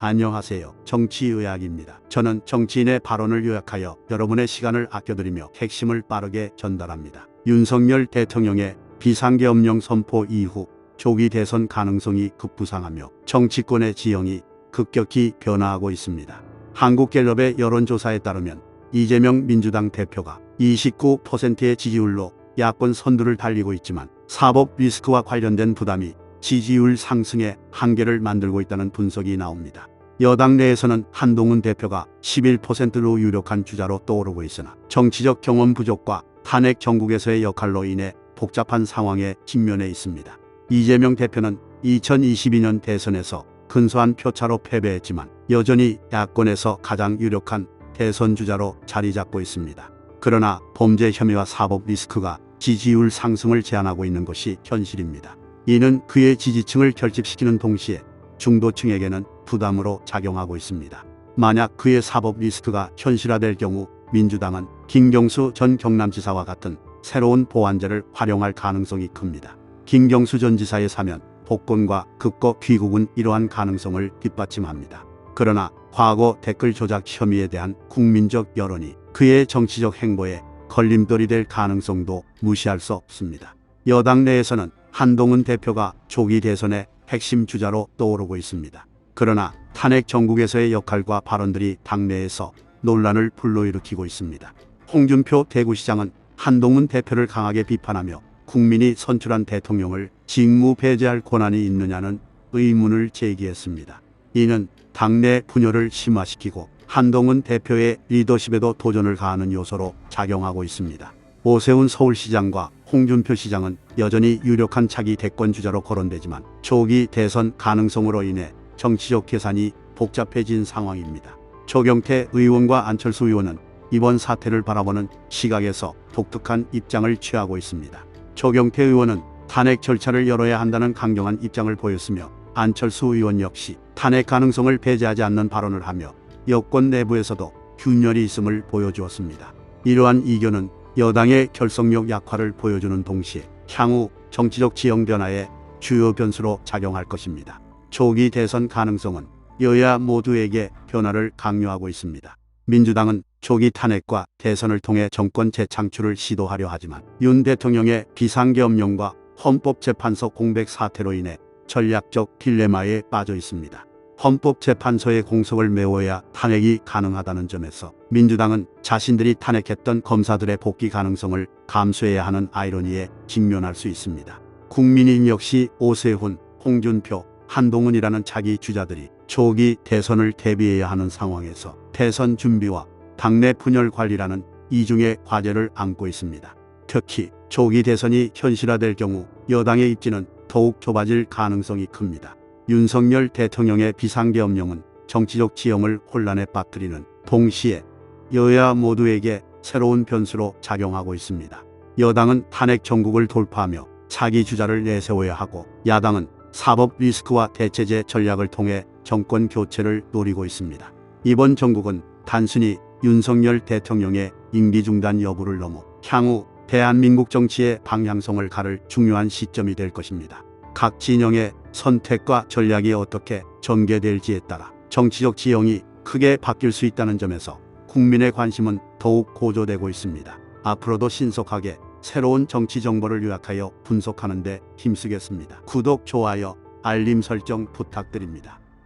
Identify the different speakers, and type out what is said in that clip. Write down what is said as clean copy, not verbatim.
Speaker 1: 안녕하세요. 정치의학입니다. 저는 정치인의 발언을 요약하여 여러분의 시간을 아껴드리며 핵심을 빠르게 전달합니다. 윤석열 대통령의 비상계엄령 선포 이후 조기 대선 가능성이 급부상하며 정치권의 지형이 급격히 변화하고 있습니다. 한국갤럽의 여론조사에 따르면 이재명 민주당 대표가 29%의 지지율로 야권 선두를 달리고 있지만 사법 리스크와 관련된 부담이 지지율 상승에 한계를 만들고 있다는 분석이 나옵니다. 여당 내에서는 한동훈 대표가 11%로 유력한 주자로 떠오르고 있으나 정치적 경험 부족과 탄핵 정국에서의 역할로 인해 복잡한 상황에 직면해 있습니다. 이재명 대표는 2022년 대선에서 근소한 표차로 패배했지만 여전히 야권에서 가장 유력한 대선 주자로 자리 잡고 있습니다. 그러나 범죄 혐의와 사법 리스크가 지지율 상승을 제한하고 있는 것이 현실입니다. 이는 그의 지지층을 결집시키는 동시에 중도층에게는 부담으로 작용하고 있습니다. 만약 그의 사법 리스크가 현실화될 경우 민주당은 김경수 전 경남지사와 같은 새로운 보완제를 활용할 가능성이 큽니다. 김경수 전 지사의 사면, 복권과 급거 귀국은 이러한 가능성을 뒷받침합니다. 그러나 과거 댓글 조작 혐의에 대한 국민적 여론이 그의 정치적 행보에 걸림돌이 될 가능성도 무시할 수 없습니다. 여당 내에서는 한동훈 대표가 조기 대선의 핵심 주자로 떠오르고 있습니다. 그러나 탄핵 정국에서의 역할과 발언들이 당내에서 논란을 불러일으키고 있습니다. 홍준표 대구시장은 한동훈 대표를 강하게 비판하며 국민이 선출한 대통령을 직무 배제할 권한이 있느냐는 의문을 제기했습니다. 이는 당내 분열을 심화시키고 한동훈 대표의 리더십에도 도전을 가하는 요소로 작용하고 있습니다. 오세훈 서울시장과 홍준표 시장은 여전히 유력한 차기 대권 주자로 거론되지만 조기 대선 가능성으로 인해 정치적 계산이 복잡해진 상황입니다. 조경태 의원과 안철수 의원은 이번 사태를 바라보는 시각에서 독특한 입장을 취하고 있습니다. 조경태 의원은 탄핵 절차를 열어야 한다는 강경한 입장을 보였으며 안철수 의원 역시 탄핵 가능성을 배제하지 않는 발언을 하며 여권 내부에서도 균열이 있음을 보여주었습니다. 이러한 이견은 여당의 결속력 약화를 보여주는 동시에 향후 정치적 지형 변화의 주요 변수로 작용할 것입니다. 조기 대선 가능성은 여야 모두에게 변화를 강요하고 있습니다. 민주당은 조기 탄핵과 대선을 통해 정권 재창출을 시도하려 하지만 윤 대통령의 비상계엄령과 헌법재판소 공백 사태로 인해 전략적 딜레마에 빠져 있습니다. 헌법재판소의 공석을 메워야 탄핵이 가능하다는 점에서 민주당은 자신들이 탄핵했던 검사들의 복귀 가능성을 감수해야 하는 아이러니에 직면할 수 있습니다. 국민의힘 역시 오세훈, 홍준표, 한동훈이라는 차기 주자들이 조기 대선을 대비해야 하는 상황에서 대선 준비와 당내 분열 관리라는 이중의 과제를 안고 있습니다. 특히 조기 대선이 현실화될 경우 여당의 입지는 더욱 좁아질 가능성이 큽니다. 윤석열 대통령의 비상계엄령은 정치적 지형을 혼란에 빠뜨리는 동시에 여야 모두에게 새로운 변수로 작용하고 있습니다. 여당은 탄핵 정국을 돌파하며 차기 주자를 내세워야 하고 야당은 사법 리스크와 대체제 전략을 통해 정권 교체를 노리고 있습니다. 이번 정국은 단순히 윤석열 대통령의 임기 중단 여부를 넘어 향후 대한민국 정치의 방향성을 가를 중요한 시점이 될 것입니다. 각 진영의 선택과 전략이 어떻게 전개될지에 따라 정치적 지형이 크게 바뀔 수 있다는 점에서 국민의 관심은 더욱 고조되고 있습니다. 앞으로도 신속하게 새로운 정치 정보를 요약하여 분석하는 데 힘쓰겠습니다. 구독, 좋아요, 알림 설정 부탁드립니다.